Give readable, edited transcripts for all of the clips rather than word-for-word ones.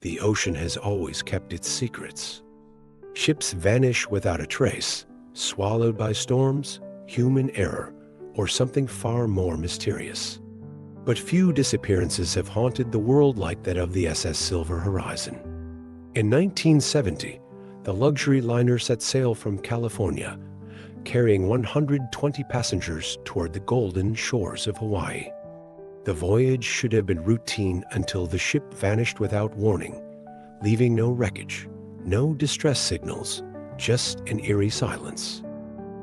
The ocean has always kept its secrets. Ships vanish without a trace, swallowed by storms, human error, or something far more mysterious. But few disappearances have haunted the world like that of the SS Silver Horizon. In 1970, the luxury liner set sail from California, carrying 120 passengers toward the golden shores of Hawaii. The voyage should have been routine until the ship vanished without warning, leaving no wreckage, no distress signals, just an eerie silence.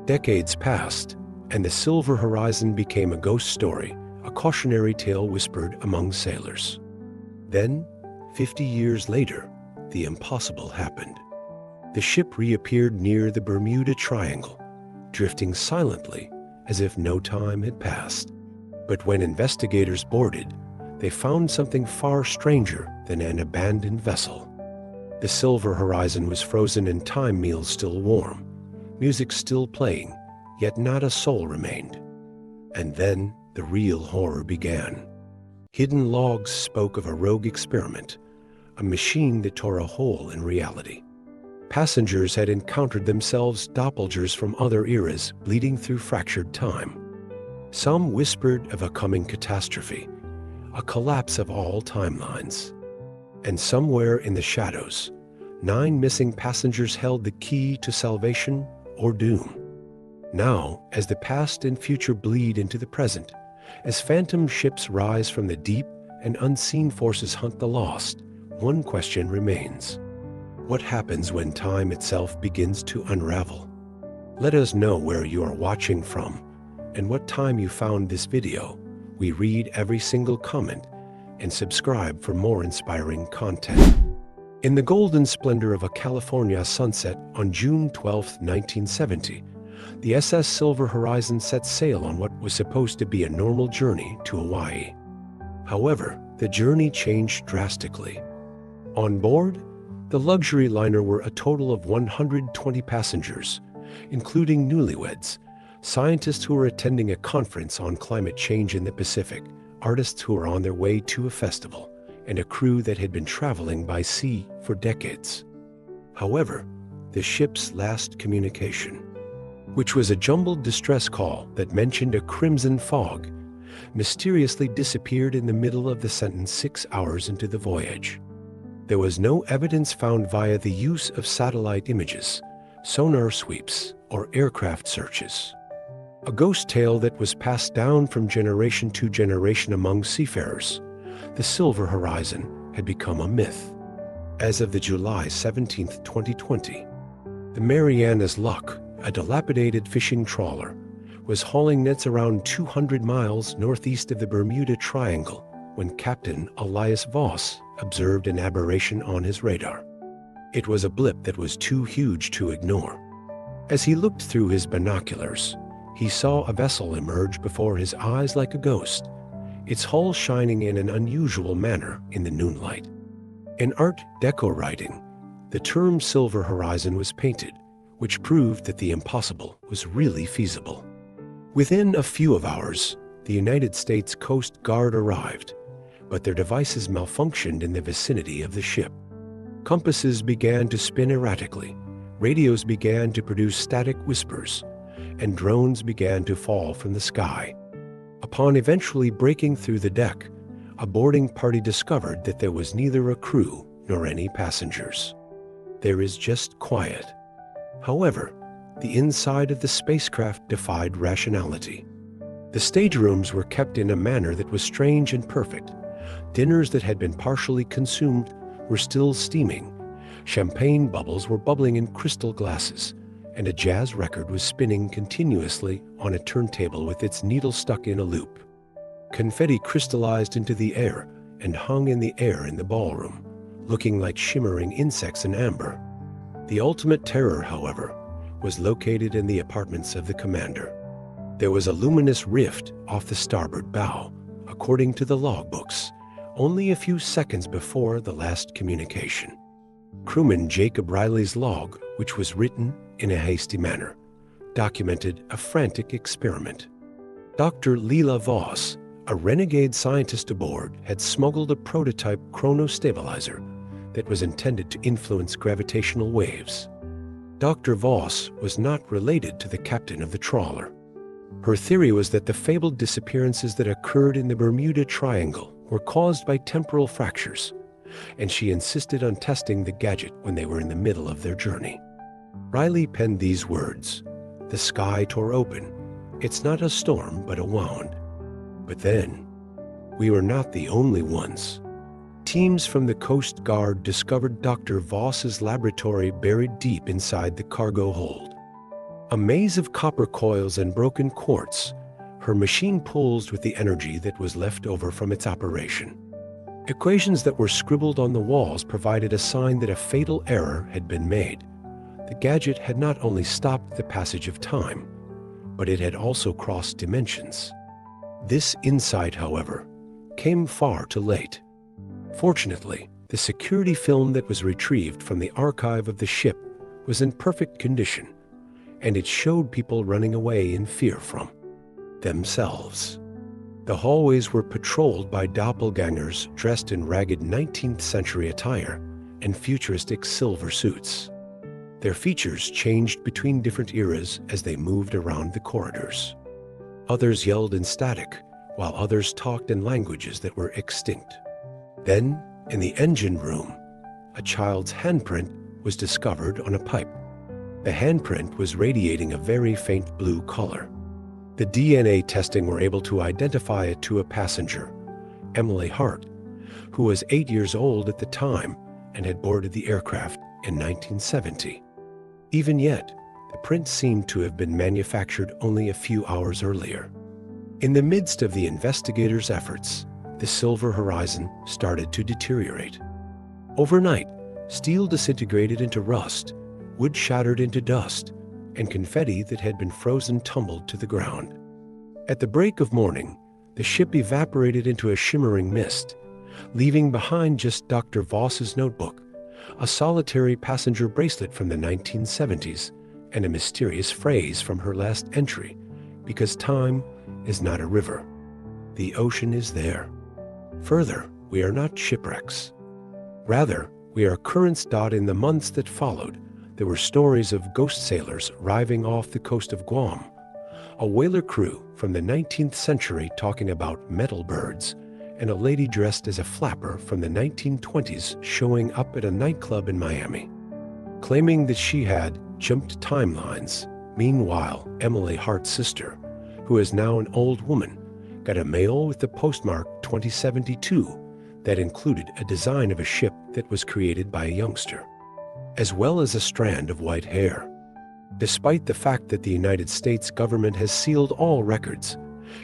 Decades passed, and the Silver Horizon became a ghost story, a cautionary tale whispered among sailors. Then, 50 years later, the impossible happened. The ship reappeared near the Bermuda Triangle, drifting silently as if no time had passed. But when investigators boarded, they found something far stranger than an abandoned vessel. The Silver Horizon was frozen and time meals still warm, music still playing, yet not a soul remained. And then the real horror began. Hidden logs spoke of a rogue experiment, a machine that tore a hole in reality. Passengers had encountered themselves doppelgangers from other eras bleeding through fractured time. Some whispered of a coming catastrophe, a collapse of all timelines. And somewhere in the shadows, 9 missing passengers held the key to salvation or doom. Now, as the past and future bleed into the present, as phantom ships rise from the deep and unseen forces hunt the lost, one question remains. What happens when time itself begins to unravel? Let us know where you are watching from and what time you found this video. We read every single comment and subscribe for more inspiring content. In the golden splendor of a California sunset on June 12, 1970, the SS Silver Horizon set sail on what was supposed to be a normal journey to Hawaii. However, the journey changed drastically. On board, the luxury liner were a total of 120 passengers, including newlyweds, scientists who were attending a conference on climate change in the Pacific, artists who were on their way to a festival, and a crew that had been traveling by sea for decades. However, the ship's last communication, which was a jumbled distress call that mentioned a crimson fog, mysteriously disappeared in the middle of the sentence 6 hours into the voyage. There was no evidence found via the use of satellite images, sonar sweeps, or aircraft searches. A ghost tale that was passed down from generation to generation among seafarers, the Silver Horizon had become a myth. As of the July 17, 2020, the Mariana's Luck, a dilapidated fishing trawler, was hauling nets around 200 miles northeast of the Bermuda Triangle when Captain Elias Voss observed an aberration on his radar. It was a blip that was too huge to ignore. As he looked through his binoculars, he saw a vessel emerge before his eyes like a ghost, its hull shining in an unusual manner in the noonlight. In Art Deco writing, the term Silver Horizon was painted, which proved that the impossible was really feasible. Within a few of hours, the United States Coast Guard arrived, but their devices malfunctioned in the vicinity of the ship. Compasses began to spin erratically, radios began to produce static whispers, and drones began to fall from the sky. Upon eventually breaking through the deck, a boarding party discovered that there was neither a crew nor any passengers. There is just quiet. However, the inside of the spacecraft defied rationality. The staterooms were kept in a manner that was strange and perfect. Dinners that had been partially consumed were still steaming. Champagne bubbles were bubbling in crystal glasses, and a jazz record was spinning continuously on a turntable with its needle stuck in a loop. Confetti crystallized into the air and hung in the air in the ballroom, looking like shimmering insects in amber. The ultimate terror, however, was located in the apartments of the commander. There was a luminous rift off the starboard bow, according to the logbooks, only a few seconds before the last communication. Crewman Jacob Riley's log, which was written in a hasty manner, documented a frantic experiment. Dr. Leela Voss, a renegade scientist aboard, had smuggled a prototype chronostabilizer that was intended to influence gravitational waves. Dr. Voss was not related to the captain of the trawler. Her theory was that the fabled disappearances that occurred in the Bermuda Triangle were caused by temporal fractures, and she insisted on testing the gadget when they were in the middle of their journey. Riley penned these words, "The sky tore open. It's not a storm, but a wound." But then, we were not the only ones. Teams from the Coast Guard discovered Dr. Voss's laboratory buried deep inside the cargo hold. A maze of copper coils and broken quartz, her machine pulsed with the energy that was left over from its operation. Equations that were scribbled on the walls provided a sign that a fatal error had been made. The gadget had not only stopped the passage of time, but it had also crossed dimensions. This insight, however, came far too late. Fortunately, the security film that was retrieved from the archive of the ship was in perfect condition, and it showed people running away in fear from themselves. The hallways were patrolled by doppelgangers dressed in ragged 19th century attire and futuristic silver suits. Their features changed between different eras as they moved around the corridors. Others yelled in static, while others talked in languages that were extinct. Then, in the engine room, a child's handprint was discovered on a pipe. The handprint was radiating a very faint blue color. The DNA testing were able to identify it to a passenger, Emily Hart, who was 8 years old at the time and had boarded the aircraft in 1970. Even yet, the print seemed to have been manufactured only a few hours earlier. In the midst of the investigators' efforts, the Silver Horizon started to deteriorate. Overnight, steel disintegrated into rust, wood shattered into dust, and confetti that had been frozen tumbled to the ground. At the break of morning, the ship evaporated into a shimmering mist, leaving behind just Dr. Voss's notebook, a solitary passenger bracelet from the 1970s, and a mysterious phrase from her last entry, "Because time is not a river. The ocean is there. Further, we are not shipwrecks. Rather, we are currents." In the months that followed, there were stories of ghost sailors arriving off the coast of Guam, a whaler crew from the 19th century talking about metal birds, and a lady dressed as a flapper from the 1920s showing up at a nightclub in Miami, claiming that she had jumped timelines. Meanwhile, Emily Hart's sister, who is now an old woman, got a mail with the postmark 2072 that included a design of a ship that was created by a youngster, as well as a strand of white hair. Despite the fact that the United States government has sealed all records,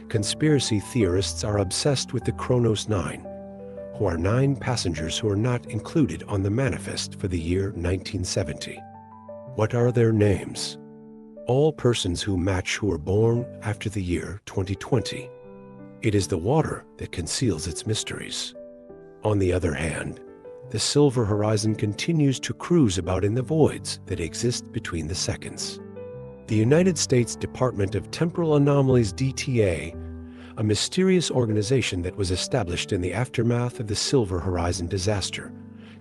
conspiracy theorists are obsessed with the Kronos 9, who are 9 passengers who are not included on the manifest for the year 1970. What are their names? All persons who match who were born after the year 2020. It is the water that conceals its mysteries. On the other hand, the Silver Horizon continues to cruise about in the voids that exist between the seconds. The United States Department of Temporal Anomalies DTA, a mysterious organization that was established in the aftermath of the Silver Horizon disaster,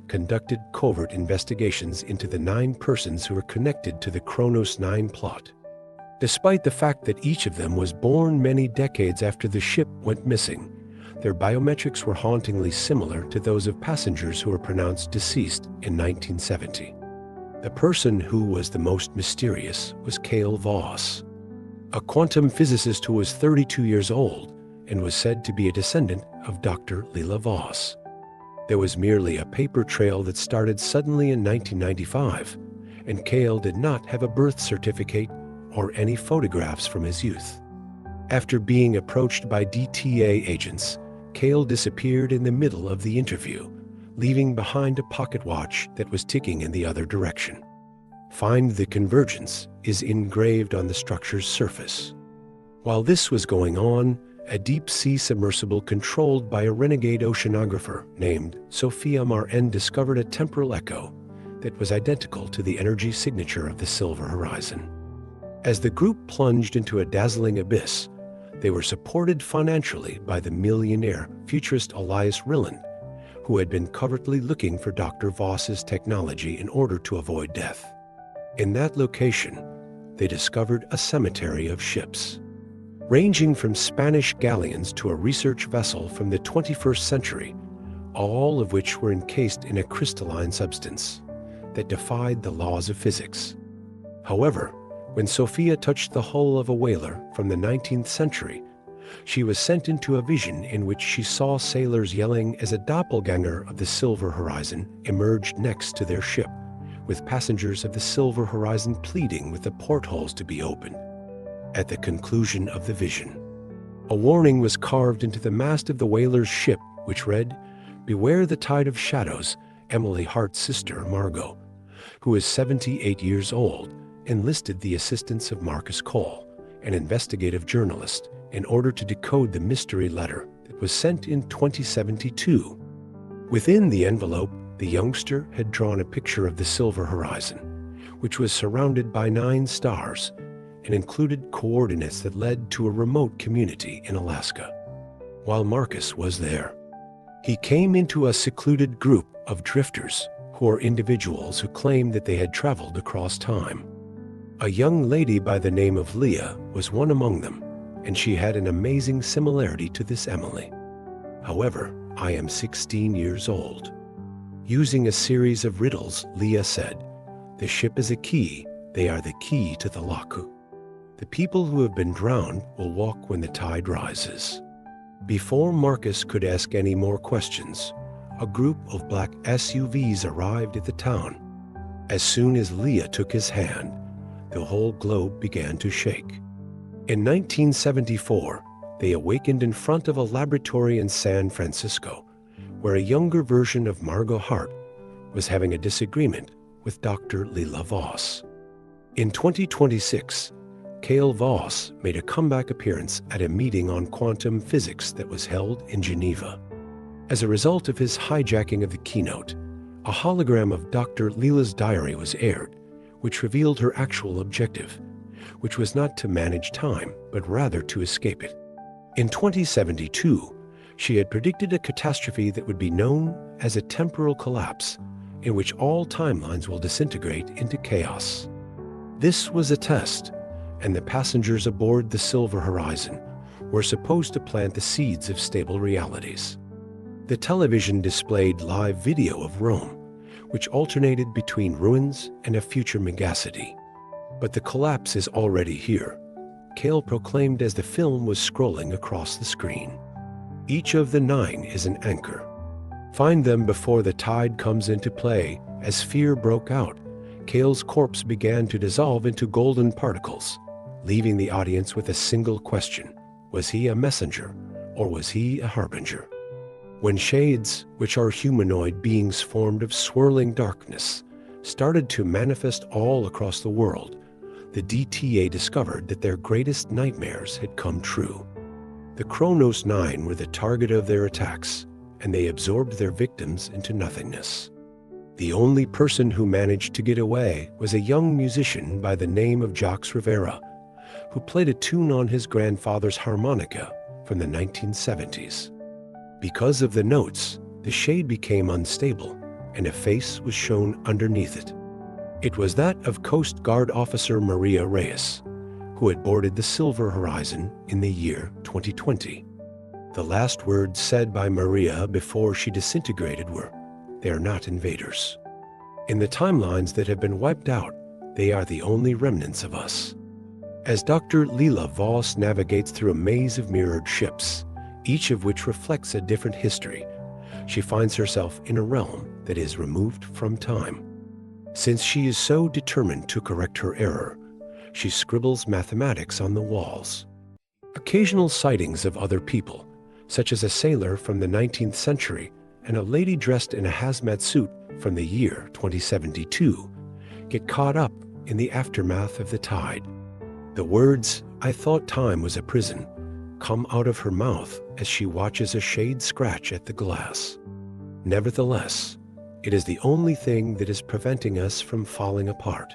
conducted covert investigations into the 9 persons who were connected to the Kronos 9 plot. Despite the fact that each of them was born many decades after the ship went missing, their biometrics were hauntingly similar to those of passengers who were pronounced deceased in 1970. The person who was the most mysterious was Cale Voss, a quantum physicist who was 32 years old and was said to be a descendant of Dr. Lila Voss. There was merely a paper trail that started suddenly in 1995, and Cale did not have a birth certificate or any photographs from his youth. After being approached by DTA agents, Cale disappeared in the middle of the interview, leaving behind a pocket watch that was ticking in the other direction. "Find the convergence" is engraved on the structure's surface. While this was going on, a deep-sea submersible controlled by a renegade oceanographer named Sophia Marn discovered a temporal echo that was identical to the energy signature of the Silver Horizon. As the group plunged into a dazzling abyss, they were supported financially by the millionaire futurist Elias Rilland, who had been covertly looking for Dr. Voss's technology in order to avoid death. In that location, they discovered a cemetery of ships, ranging from Spanish galleons to a research vessel from the 21st century, all of which were encased in a crystalline substance that defied the laws of physics. However, when Sophia touched the hull of a whaler from the 19th century, she was sent into a vision in which she saw sailors yelling as a doppelganger of the Silver Horizon emerged next to their ship, with passengers of the Silver Horizon pleading with the portholes to be opened. At the conclusion of the vision, a warning was carved into the mast of the whaler's ship, which read, "Beware the tide of shadows. Emily Hart's sister, Margot, who is 78 years old, enlisted the assistance of Marcus Cole, an investigative journalist, in order to decode the mystery letter that was sent in 2072. Within the envelope, the youngster had drawn a picture of the Silver Horizon, which was surrounded by 9 stars and included coordinates that led to a remote community in Alaska. While Marcus was there, he came into a secluded group of drifters who are individuals who claimed that they had traveled across time. A young lady by the name of Leah was one among them, and she had an amazing similarity to this Emily. However, I am 16 years old." Using a series of riddles, Leah said, "The ship is a key. They are the key to the Laku. The people who have been drowned will walk when the tide rises." Before Marcus could ask any more questions, a group of black SUVs arrived at the town. As soon as Leah took his hand, the whole globe began to shake. In 1974, they awakened in front of a laboratory in San Francisco, where a younger version of Margot Hart was having a disagreement with Dr. Lila Voss. In 2026, Cale Voss made a comeback appearance at a meeting on quantum physics that was held in Geneva. As a result of his hijacking of the keynote, a hologram of Dr. Lila's diary was aired, which revealed her actual objective, which was not to manage time, but rather to escape it. In 2072, she had predicted a catastrophe that would be known as a temporal collapse, in which all timelines will disintegrate into chaos. This was a test, and the passengers aboard the Silver Horizon were supposed to plant the seeds of stable realities. The television displayed live video of Rome, which alternated between ruins and a future megacity. But the collapse is already here, Cale proclaimed as the film was scrolling across the screen. Each of the 9 is an anchor. Find them before the tide comes into play. As fear broke out, Cale's corpse began to dissolve into golden particles, leaving the audience with a single question: was he a messenger, or was he a harbinger? When shades, which are humanoid beings formed of swirling darkness, started to manifest all across the world, the DTA discovered that their greatest nightmares had come true. The Kronos 9 were the target of their attacks, and they absorbed their victims into nothingness. The only person who managed to get away was a young musician by the name of Jacques Rivera, who played a tune on his grandfather's harmonica from the 1970s. Because of the notes, the shade became unstable, and a face was shown underneath it. It was that of Coast Guard officer Maria Reyes, who had boarded the Silver Horizon in the year 2020. The last words said by Maria before she disintegrated were, "They are not invaders. In the timelines that have been wiped out, they are the only remnants of us." As Dr. Lila Voss navigates through a maze of mirrored ships, each of which reflects a different history, she finds herself in a realm that is removed from time. Since she is so determined to correct her error, she scribbles mathematics on the walls. Occasional sightings of other people, such as a sailor from the 19th century and a lady dressed in a hazmat suit from the year 2072, get caught up in the aftermath of the tide. The words, "I thought time was a prison," come out of her mouth as she watches a shade scratch at the glass. Nevertheless, it is the only thing that is preventing us from falling apart.